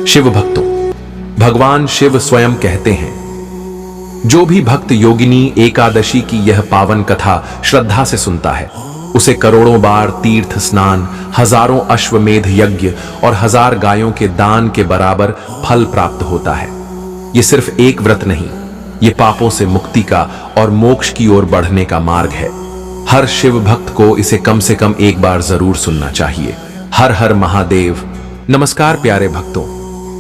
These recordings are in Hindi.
शिव भक्तों, भगवान शिव स्वयं कहते हैं, जो भी भक्त योगिनी एकादशी की यह पावन कथा श्रद्धा से सुनता है, उसे करोड़ों बार तीर्थ स्नान, हजारों अश्वमेध यज्ञ और 1000 गायों के दान के बराबर फल प्राप्त होता है। ये सिर्फ एक व्रत नहीं, ये पापों से मुक्ति का और मोक्ष की ओर बढ़ने का मार्ग है। हर शिव भक्त को इसे कम से कम एक बार जरूर सुनना चाहिए। हर हर महादेव। नमस्कार प्यारे भक्तों,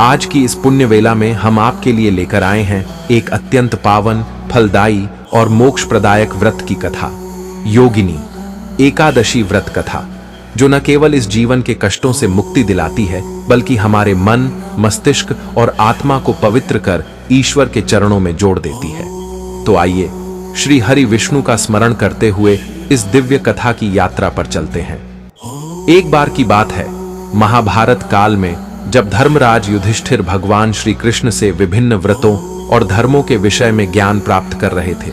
आज की इस पुण्य वेला में हम आपके लिए लेकर आए हैं एक अत्यंत पावन, फलदायी और मोक्ष प्रदायक व्रत की कथा, योगिनी एकादशी व्रत कथा, जो न केवल इस जीवन के कष्टों से मुक्ति दिलाती है, बल्कि हमारे मन, मस्तिष्क और आत्मा को पवित्र कर ईश्वर के चरणों में जोड़ देती है। तो आइए श्री हरि विष्णु का स्मरण करते हुए इस दिव्य कथा की यात्रा पर चलते हैं। एक बार की बात है, महाभारत काल में जब धर्मराज युधिष्ठिर भगवान श्री कृष्ण से विभिन्न व्रतों और धर्मों के विषय में ज्ञान प्राप्त कर रहे थे,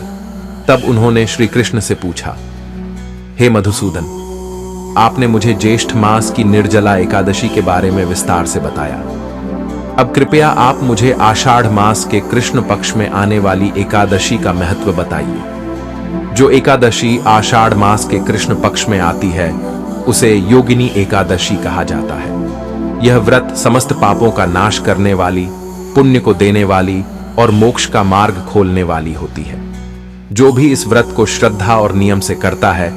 तब उन्होंने श्री कृष्ण से पूछा, हे मधुसूदन, आपने मुझे ज्येष्ठ मास की निर्जला एकादशी के बारे में विस्तार से बताया। अब कृपया आप मुझे आषाढ़ मास के कृष्ण पक्ष में आने वाली एकादशी का महत्व बताइए। जो एकादशी आषाढ़ मास के कृष्ण पक्ष में आती है, उसे योगिनी एकादशी कहा जाता है। यह व्रत समस्त पापों का नाश करने वाली, पुण्य को देने वाली और मोक्ष का मार्ग खोलने वाली होती है। जो भी इस व्रत को श्रद्धा और नियम से करता है,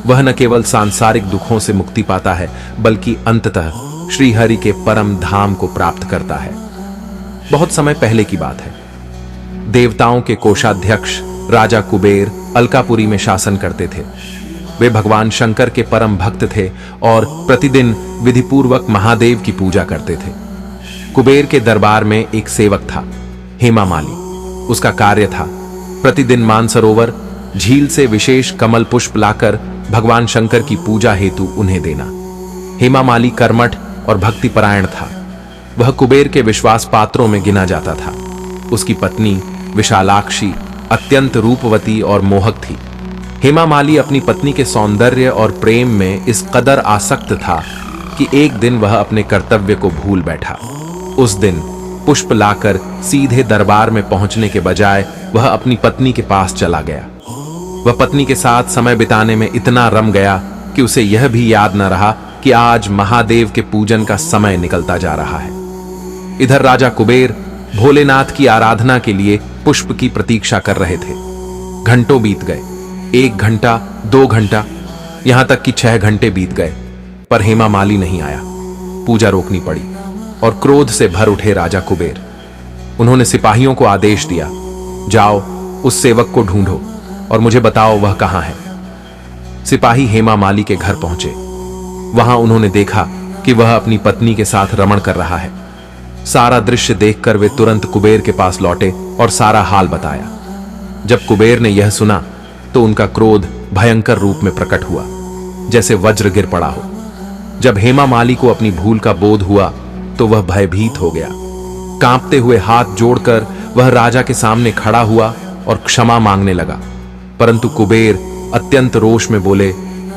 वह न केवल सांसारिक दुखों से मुक्ति पाता है, बल्कि अंततः श्री हरि के परम धाम को प्राप्त करता है। बहुत समय पहले की बात है, देवताओं के कोषाध्यक्ष राजा कुबेर अलकापुरी में शासन करते थे। वे भगवान शंकर के परम भक्त थे और प्रतिदिन विधिपूर्वक महादेव की पूजा करते थे। कुबेर के दरबार में एक सेवक था, हेमामाली। उसका कार्य था प्रतिदिन मानसरोवर, झील से विशेष कमल पुष्प लाकर भगवान शंकर की पूजा हेतु उन्हें देना। हेमामाली कर्मठ और भक्तिपरायण था। वह कुबेर के विश्वास पात्रों में गिना जाता था। उसकी पत्नी विशालाक्षी अत्यंत रूपवती और मोहक थी। हेमामाली अपनी पत्नी के सौंदर्य और प्रेम में इस कदर आसक्त था कि एक दिन वह अपने कर्तव्य को भूल बैठा। उस दिन पुष्प लाकर सीधे दरबार में पहुंचने के बजाय वह अपनी पत्नी के पास चला गया। वह पत्नी के साथ समय बिताने में इतना रम गया कि उसे यह भी याद न रहा कि आज महादेव के पूजन का समय निकलता जा रहा है। इधर राजा कुबेर भोलेनाथ की आराधना के लिए पुष्प की प्रतीक्षा कर रहे थे। घंटों बीत गए, 1 घंटा, 2 घंटा, यहां तक कि 6 घंटे बीत गए, पर हेमामाली नहीं आया। पूजा रोकनी पड़ी और क्रोध से भर उठे राजा कुबेर। उन्होंने सिपाहियों को आदेश दिया, जाओ उस सेवक को ढूंढो और मुझे बताओ वह कहां है। सिपाही हेमामाली के घर पहुंचे। वहां उन्होंने देखा कि वह अपनी पत्नी के साथ रमण कर रहा है। सारा दृश्य देखकर वे तुरंत कुबेर के पास लौटे और सारा हाल बताया। जब कुबेर ने यह सुना तो उनका क्रोध भयंकर रूप में प्रकट हुआ, जैसे वज्र गिर पड़ा हो। जब हेमामाली को अपनी भूल का बोध हुआ तो वह भयभीत हो गया। कांपते हुए हाथ जोड़कर वह राजा के सामने खड़ा हुआ और क्षमा मांगने लगा। परंतु कुबेर अत्यंत रोष में बोले,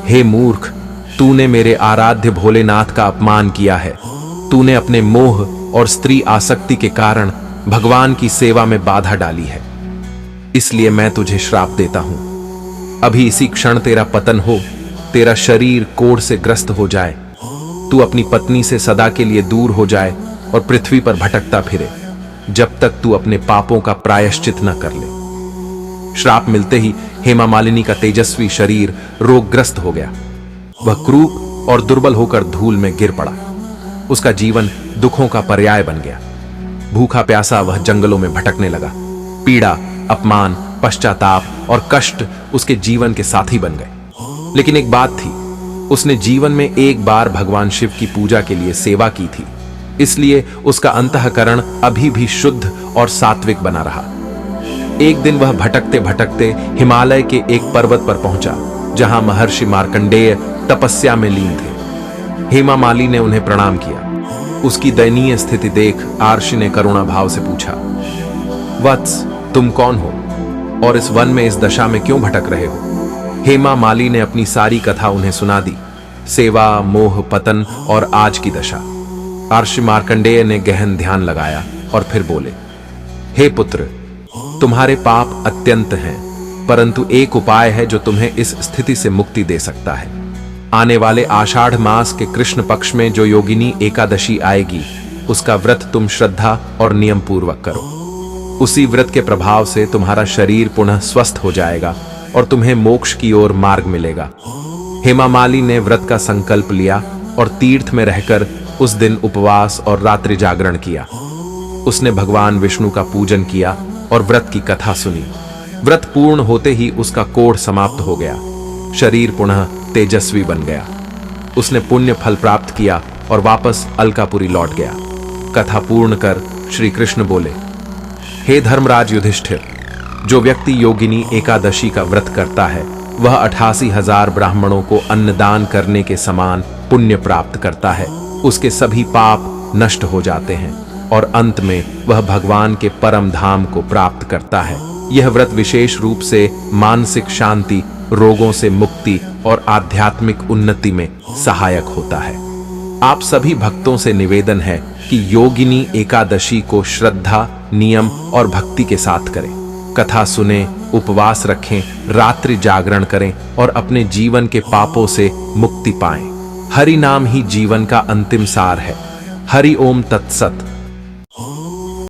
हे मूर्ख, तूने मेरे आराध्य भोलेनाथ का अपमान किया है। तूने अपने मोह और स्त्री आसक्ति के कारण भगवान की सेवा में बाधा डाली है। इसलिए मैं तुझे श्राप देता हूं। अभी इसी क्षण तेरा पतन हो, तेरा शरीर कोढ़ से ग्रस्त हो जाए, तू अपनी पत्नी से सदा के लिए दूर हो जाए और पृथ्वी पर भटकता फिरे, जब तक तू अपने पापों का प्रायश्चित न कर ले। श्राप मिलते ही हेमामालिनी का तेजस्वी शरीर रोगग्रस्त हो गया। वह क्रूर और दुर्बल होकर धूल में गिर पड़ा। उसका जीवन दुखों का पर्याय बन गया। भूखा प्यासा वह जंगलों में भटकने लगा। पीड़ा, अपमान, पश्चाताप और कष्ट उसके जीवन के साथी बन गए। लेकिन एक बात थी, उसने जीवन में एक बार भगवान शिव की पूजा के लिए सेवा की थी, इसलिए उसका अंतःकरण अभी भी शुद्ध और सात्विक बना रहा। एक दिन वह भटकते भटकते हिमालय के एक पर्वत पर पहुंचा, जहां महर्षि मार्कंडेय तपस्या में लीन थे। हेमामाली ने उन्हें प्रणाम किया। उसकी दयनीय स्थिति देख आर्षि ने करुणा भाव से पूछा, वत्स, तुम कौन हो और इस वन में इस दशा में क्यों भटक रहे हो? हेमामाली ने अपनी सारी कथा उन्हें सुना दी, सेवा, मोह, पतन और आज की दशा। महर्षि मार्कंडेय ने गहन ध्यान लगाया और फिर बोले, हे पुत्र, तुम्हारे पाप अत्यंत हैं, परंतु एक उपाय है जो तुम्हें इस स्थिति से मुक्ति दे सकता है। आने वाले आषाढ़ मास के कृष्ण पक्ष में जो योगिनी एकादशी आएगी, उसका व्रत तुम श्रद्धा और नियम पूर्वक करो। उसी व्रत के प्रभाव से तुम्हारा शरीर पुनः स्वस्थ हो जाएगा और तुम्हें मोक्ष की ओर मार्ग मिलेगा। हेमा मालिनी ने व्रत का संकल्प लिया और तीर्थ में रहकर उस दिन उपवास और रात्रि जागरण किया। उसने भगवान विष्णु का पूजन किया और व्रत की कथा सुनी। व्रत पूर्ण होते ही उसका कोढ़ समाप्त हो गया, शरीर पुनः तेजस्वी बन गया। उसने पुण्य फल प्राप्त किया और वापस अलकापुरी लौट गया। कथा पूर्ण कर श्री कृष्ण बोले, हे धर्मराज युधिष्ठिर, जो व्यक्ति योगिनी एकादशी का व्रत करता है वह 88,000 ब्राह्मणों को अन्नदान करने के समान पुण्य प्राप्त करता है। उसके सभी पाप नष्ट हो जाते हैं और अंत में वह भगवान के परम धाम को प्राप्त करता है। यह व्रत विशेष रूप से मानसिक शांति, रोगों से मुक्ति और आध्यात्मिक उन्नति में सहायक होता है। आप सभी भक्तों से निवेदन है कि योगिनी एकादशी को श्रद्धा, नियम और भक्ति के साथ करें। कथा सुने, उपवास रखें, रात्रि जागरण करें और अपने जीवन के पापों से मुक्ति पाएं। हरि नाम ही जीवन का अंतिम सार है। हरि ओम तत्सत।